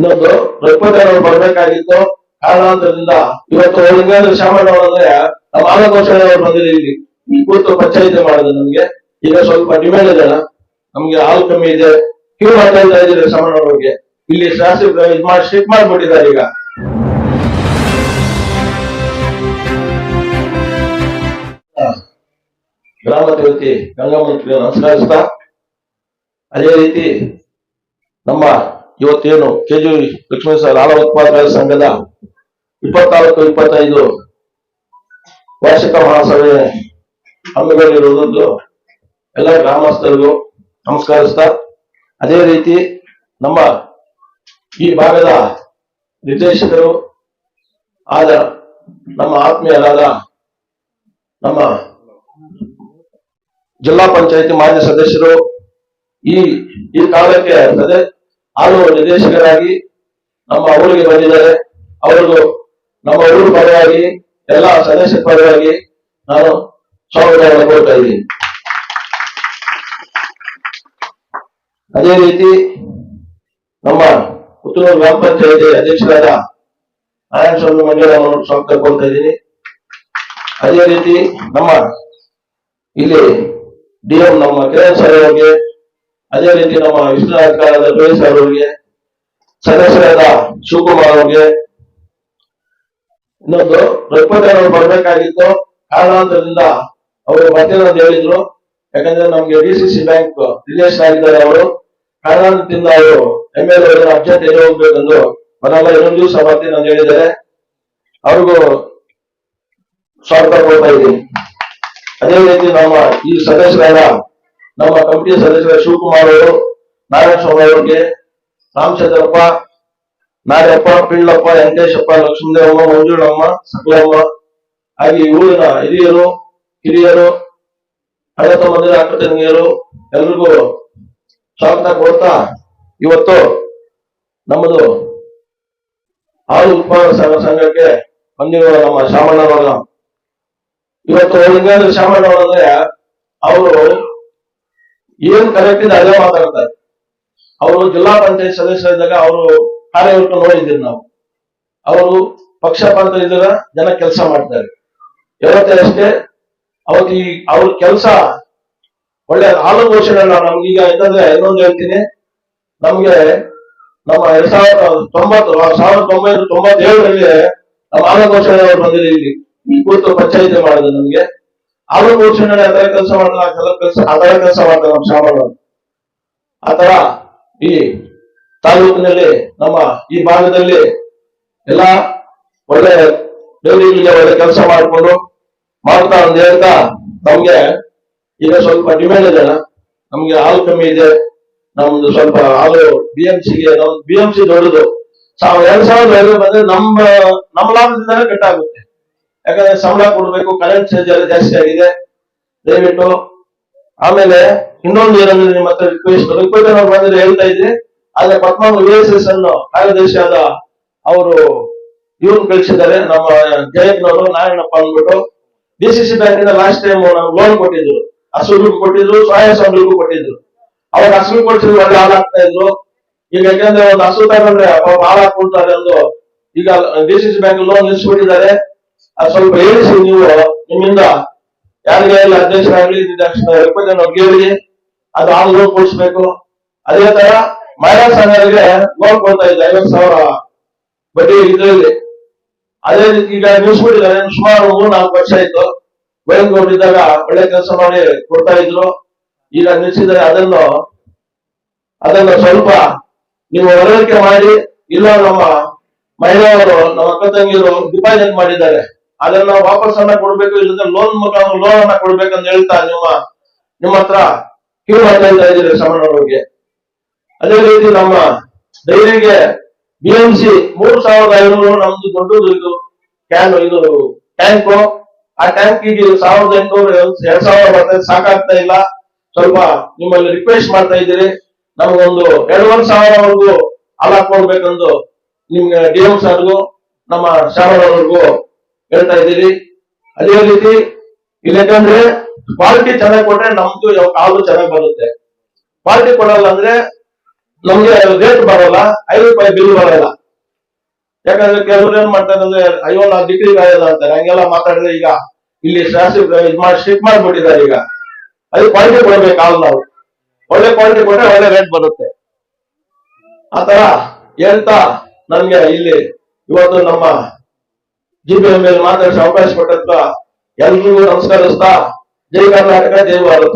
ಇನ್ನೊಂದು ರಘುಪತಿಯವರು ಬರ್ಬೇಕಾಗಿತ್ತು, ಕಾರಣಾಂತರದಿಂದ ಇವತ್ತು ಲಿಂಗೇಂದ್ರ ಶಾಮಣ್ಣವರಂದ್ರೆ ನಮ್ಮ ಆಲಘೋಷಣೆ ಅವರು ಬಂದಿದ್ದೀವಿ ಈ ಕೂತು ಪಂಚಾಯಿತಿ ಮಾಡೋದು. ನಮ್ಗೆ ಈಗ ಸ್ವಲ್ಪ ಡಿಮ್ಯಾಂಡ್ ಇದೆ, ನಮ್ಗೆ ಹಾಲು ಕಮ್ಮಿ ಇದೆ, ಕ್ಯೂ ಮಾಡ್ತಾ ಇದ್ದೀರಿ ಶಾಮಣ್ಣವ್ರಿಗೆ. ಇಲ್ಲಿ ಶಾಸಕ ಸ್ಟ್ರಿಕ್ ಮಾಡ್ಬಿಟ್ಟಿದ್ದಾರೆ ಈಗ. ಗ್ರಾಮ ದೇವತೆ ಗಂಗಮ್ಮನಿಗೆ ನಮಸ್ಕರಿಸ್ತಾ, ಅದೇ ರೀತಿ ನಮ್ಮ ಇವತ್ತೇನು ಕೆಜಿ ಲಕ್ಷ್ಮೇಶ್ವರ ಹಾಲು ಉತ್ಪಾದಕರ ಸಂಘದ 24-25 ವಾರ್ಷಿಕ ಮಹಾಸಭೆ ಹಮ್ಮಿಕೊಂಡಿರುವುದು ಎಲ್ಲ ಗ್ರಾಮಸ್ಥರಿಗೂ ನಮಸ್ಕರಿಸ್ತಾ, ಅದೇ ರೀತಿ ನಮ್ಮ ಈ ಭಾಗದ ನಿರ್ದೇಶಕರು ಆದ ನಮ್ಮ ಆತ್ಮೀಯರಾದ ನಮ್ಮ ಜಿಲ್ಲಾ ಪಂಚಾಯತಿ ಮಾಜಿ ಸದಸ್ಯರು ಈ ಕಾಲಕ್ಕೆ ಹಾಲು ನಿರ್ದೇಶಕರಾಗಿ ನಮ್ಮ ಊರಿಗೆ ಬಂದಿದ್ದಾರೆ. ಅವರಿಗೂ ನಮ್ಮ ಊರು ಪರವಾಗಿ ಎಲ್ಲ ಸದಸ್ಯರ ಪರವಾಗಿ ನಾನು ಸ್ವಾಗತವನ್ನು ಕೊಡ್ತಾ ಇದ್ದೀನಿ. ಅದೇ ರೀತಿ ನಮ್ಮ ಪುತ್ತೂರು ಗ್ರಾಮ ಪಂಚಾಯತಿ ಅಧ್ಯಕ್ಷರಾದ ನಾರಾಯಣ ಸ್ವಾಮಿ ಮಂಜುಳವನ್ನು ಸ್ವಾಗತ ಕೊಡ್ತಾ ಇದ್ದೀನಿ. ಅದೇ ರೀತಿ ನಮ್ಮ ಇಲ್ಲಿ ಡಿಎಂ ನಮ್ಮ ಕಿರಣ್ ಸರ್ ಅವರಿಗೆ, ಅದೇ ರೀತಿ ನಮ್ಮ ವಿಷ್ಣುಕಾರದ ಸುರೇಶ್ ಅವರಿಗೆ, ಸದಸ್ಯರಾದ ಶಿವಕುಮಾರ್ ಅವರಿಗೆ. ಇನ್ನೊಂದು ರಘುಪತಿಯವರು ಬರ್ಬೇಕಾಗಿತ್ತು, ಕಾರಣಾಂತರದಿಂದ ಅವರು ಬರ್ತೀನಿ ಅಂತ ಹೇಳಿದ್ರು. ಯಾಕಂದ್ರೆ ನಮ್ಗೆ ಡಿಸಿಸಿ ಬ್ಯಾಂಕ್ ರಿಲೇಷನ್ ಆಗಿದ್ದಾರೆ ಅವರು. ಕಾರಣಾಂತರದಿಂದ ಅವರು MLA ಅರ್ಜೆಂಟ್ ಏನು ಹೋಗ್ಬೇಕಂದು ಬರಲ್ಲ, ಇನ್ನೊಂದು ದಿವಸ ಬರ್ತೀನಿ ಅಂತ ಹೇಳಿದ್ದಾರೆ. ಅವ್ರಿಗೂ ಸ್ವಾಗತ ಕೊಡ್ತಾ ಇದ್ದೀನಿ. ಅದೇ ರೀತಿ ನಮ್ಮ ಈ ಸದಸ್ಯರಾದ ನಮ್ಮ ಕಮಿಟಿ ಸದಸ್ಯರ ಶಿವಕುಮಾರ್ ಅವರು, ನಾರಾಯಣ ಸ್ವಾಮಿ ಅವರಿಗೆ, ರಾಮಚಂದ್ರಪ್ಪ, ನಾರಪ್ಪ, ಪಿಳ್ಳಪ್ಪ, ವೆಂಕಟೇಶಪ್ಪ, ಲಕ್ಷ್ಮೀದೇವಮ್ಮ, ಮಂಜುಳಮ್ಮ, ಸಕಲಮ್ಮ, ಹಾಗೆ ಊರಿನ ಹಿರಿಯರು, ಕಿರಿಯರು, ಹಳೆ ತಮ್ಮಂದಿರ, ಅಕ್ಕ ತಂಗಿಯರು ಎಲ್ರಿಗೂ ಸ್ವಾಗತ ಕೊಡ್ತಾ, ಇವತ್ತು ನಮ್ಮದು ಹಾಲು ಉತ್ಪಾದಕ ಸಂಘಕ್ಕೆ ಬಂದಿರುವ ನಮ್ಮ ಶಾಮಣ್ಣವರ ಇವತ್ತು ಲಿಂಗೇಂದ್ರ ಶಾಮಣ್ಣವರಂದ್ರೆ ಅವರು ಏನ್ ಕರೆಕ್ಟ್ ಇದೆ ಅದೇ ಮಾತಾಡ್ತಾರೆ. ಅವರು ಜಿಲ್ಲಾ ಪಂಚಾಯತ್ ಸದಸ್ಯರಿದ್ದಾಗ ಅವರು ಕಾರ್ಯವನ್ನು ನೋಡಿದ್ದೀರಿ ನಾವು. ಅವರು ಪಕ್ಷಪಾತ ಇದ್ದಾಗ ಜನ ಕೆಲಸ ಮಾಡ್ತಾರೆ. ಇವತ್ತೇ ಅಷ್ಟೇ ಅವತ್ತು ಅವ್ರ ಕೆಲಸ ಒಳ್ಳೆ ಹಾಲು ಘೋಷಣೆ. ನಮ್ಗೀಗ ಯಾಕಂದ್ರೆ ಇನ್ನೊಂದು ಹೇಳ್ತೀನಿ, ನಮ್ಗೆ ನಮ್ಮ 1997ರಲ್ಲಿ ನಮ್ಮ ಹಾಲು ಘೋಷಣೆ ಅವರು ಬಂದಿದ್ದೀವಿ ಈ ಕೂತು ಪಂಚಾಯಿತಿ ಮಾಡೋದು. ನಮ್ಗೆ ಹಾಲು ಘೋಷಣೆ ಅದರ ಕೆಲಸ ಮಾಡಲ್ಲ, ಅದರ ಕೆಲಸ ಮಾಡ್ತಾರೆ ನಮ್ಮ ಶಾಮಣ್ಣ. ಆತರ ಈ ತಾಲೂಕಿನಲ್ಲಿ ನಮ್ಮ ಈ ಭಾಗದಲ್ಲಿ ಎಲ್ಲ ಒಳ್ಳೆ ಡೈರಿಗೆ ಒಳ್ಳೆ ಕೆಲಸ ಮಾಡ್ಕೊಂಡು ಮಾಡ್ತಾ ಅಂತ ಹೇಳ್ತಾ, ನಮ್ಗೆ ಈಗ ಸ್ವಲ್ಪ ಡಿಮ್ಯಾಂಡ್ ಇದೆ, ನಮ್ಗೆ ಹಾಲು ಕಮ್ಮಿ ಇದೆ. ನಮ್ದು ಸ್ವಲ್ಪ ಹಾಲು BMC ದೊಡ್ಡದು 2000 ಬಂದ್ರೆ ನಮ್ಮ ಲಾಭದಿಂದಾನೇ ಕಟ್ಟಾಗುತ್ತೆ. ಯಾಕಂದ್ರೆ ಸಂಬಳ ಕೊಡ್ಬೇಕು, ಕರೆಂಟ್ ಚಾರ್ಜ್ ಎಲ್ಲ ಜಾಸ್ತಿ ಆಗಿದೆ. ದಯವಿಟ್ಟು ಆಮೇಲೆ ಇನ್ನೊಂದು ಏನಂದ್ರೆ ನಿಮ್ಮ ಹತ್ರ ರಿಕ್ವೆಸ್ಟ್ ಬಂದ್ರೆ ಹೇಳ್ತಾ ಇದ್ರಿ, ಆದ್ರೆ ಪದ್ಮನಾಭ VSS ಅನ್ನು ಕಾರ್ಯದರ್ಶಿಯಾದ ಅವರು ಇವ್ರು ಕಳಿಸಿದ್ದಾರೆ, ನಮ್ಮ ಜಯಜ್ಞವರು ನಾರಾಯಣಪ್ಪ ಅಂದ್ಬಿಟ್ಟು. DCC ಬ್ಯಾಂಕ್ ಇಂದ ಲಾಸ್ಟ್ ಟೈಮ್ ಲೋನ್ ಕೊಟ್ಟಿದ್ರು, ಹಸುಗಳಿಗೂ ಕೊಟ್ಟಿದ್ರು, ಸ್ವಯಂ ಸಂಬಳಿಗೂ ಕೊಟ್ಟಿದ್ರು. ಅವ್ರ ಹಸು ಕೊಡ್ಸಿದ್ರು, ಒಳ್ಳೆ ಹಾಲಾಗ್ತಾ ಇದ್ರು. ಈಗ ಯಾಕಂದ್ರೆ ಒಂದು ಹಸು ತಗೊಂಡ್ರೆ ಹಾಲು ಹಾಕೊಳ್ತಾರೆ ಅಂದು ಈಗ DCC ಬ್ಯಾಂಕ್ ಲೋನ್ ನಿಲ್ಸ್ಬಿಟ್ಟಿದ್ದಾರೆ. ಅದು ಸ್ವಲ್ಪ ಹೇಳಿಸಿ ನೀವು, ನಿಮ್ಮಿಂದ ಯಾರಿಗೆ ಅಧ್ಯಕ್ಷರಾಗ್ಲಿ ಹೇಳಿ ಅದು ಹಾಲು ಲೋನ್ ಕೊಡಿಸ್ಬೇಕು. ಅದೇ ತರ ಮಹಿಳಾ ಸಂಘಗಳಿಗೆ ಲೋನ್ ಕೊಡ್ತಾ ಇದ್ದ 50,000 ಬಡ್ಡಿ ಇದರಲ್ಲಿ. ಅದೇ ರೀತಿ ಈಗ ನಿಲ್ಸ್ಬಿಟ್ಟಿದ್ದಾರೆ, ಸುಮಾರು 3-4 ವರ್ಷ ಆಯ್ತು. ಬಯಲ್ಗೌಡಿದ್ದಾಗ ಒಳ್ಳೆ ಕೆಲಸ ಮಾಡಿ ಕೊಡ್ತಾ ಇದ್ರು, ಈಗ ನಿಲ್ಸಿದರೆ ಅದನ್ನು ಸ್ವಲ್ಪ ನೀವು ಮನವರಿಕೆ ಮಾಡಿ. ಇಲ್ಲ ನಮ್ಮ ಮಹಿಳೆಯರು, ನಮ್ಮ ಅಕ್ಕ ತಂಗಿಯರು ಡಿಪಾಸಿಟ್ ಮಾಡಿದ್ದಾರೆ, ಅದನ್ನ ವಾಪಸ್ ಅನ್ನ ಕೊಡ್ಬೇಕು, ಇಲ್ಲದ ಲೋನ್ ಅನ್ನ ಕೊಡ್ಬೇಕಂತ ಹೇಳ್ತಾ ನಿಮ್ಮ ಹತ್ರ ಕ್ಯೂ ಮಾಡ್ತಾ ಇದ್ದೀರಿ ಶಾಮಣ್ಣವ್ರಿಗೆ. ಅದೇ ರೀತಿ ನಮ್ಮ ಡೈರಿಗೆ BMC 3,500 ನಮ್ದು ದೊಡ್ಡದು ಇದು ಟ್ಯಾಂಕು. ಆ ಟ್ಯಾಂಕಿಗೆ 1,800 2,000 ಬರ್ತದೆ, ಸಾಕಾಗ್ತಾ ಇಲ್ಲ. ಸ್ವಲ್ಪ ನಿಮ್ಮಲ್ಲಿ ರಿಕ್ವೆಸ್ಟ್ ಮಾಡ್ತಾ ಇದ್ದೀರಿ, ನಮಗೊಂದು 2,500 ಹಾಲು ಹಾಕೊಡ್ಬೇಕಂದು ನಿಮ್ಗೆ DM ಸರ್ಗೂ ನಮ್ಮ ಶಾಮಣ್ಣವ್ರಿಗೂ ಹೇಳ್ತಾ ಇದ್ದೀರಿ. ಅದೇ ರೀತಿ ಇಲ್ಲಿ ಯಾಕಂದ್ರೆ ಕ್ವಾಲಿಟಿ ಚೆನ್ನಾಗಿ ಕೊಟ್ರೆ ನಮ್ದು ಹಾಲು ಚೆನ್ನಾಗಿ ಬರುತ್ತೆ. ಕ್ವಾಲಿಟಿ ಕೊಡಲ್ಲ ಅಂದ್ರೆ ನಮ್ಗೆ ರೇಟ್ ಬರಲ್ಲ, 5 ರೂಪಾಯಿ ಬಿಲ್ ಬರಲ್ಲ. ಯಾಕಂದ್ರೆ ಕೆಲವರು ಏನ್ ಮಾಡ್ತಾರೆ ಅಂದ್ರೆ, ಅಯ್ಯೋ ನಾವು ಡಿಗ್ರಿ ಆಗೋದ ಅಂತಾರೆ. ಹಂಗೆಲ್ಲ ಮಾತಾಡಿದ್ರೆ ಈಗ ಇಲ್ಲಿ ಸ್ಟ್ರಿಕ್ ಮಾಡ್ಬಿಟ್ಟಿದ್ದಾರೆ. ಈಗ ಅದು ಕ್ವಾಲಿಟಿ ಕೊಡ್ಬೇಕು ಹಾಲು. ನಾವು ಒಳ್ಳೆ ಕ್ವಾಲಿಟಿ ಕೊಟ್ರೆ ಒಳ್ಳೆ ರೇಟ್ ಬರುತ್ತೆ. ಆತರ ಹೇಳ್ತಾ ನನ್ಗೆ ಇಲ್ಲಿ ಇವತ್ತು ನಮ್ಮ GPM ಮೇಲೆ ಮಾತಾಡಿಸಿ ಅವಕಾಶ ಕೊಟ್ಟಂತ ಎಲ್ರಿಗೂ ನಮಸ್ಕರಿಸ್ತಾ, ಜೈ ಕರ್ನಾಟಕ, ಜೈ ಭಾರತ.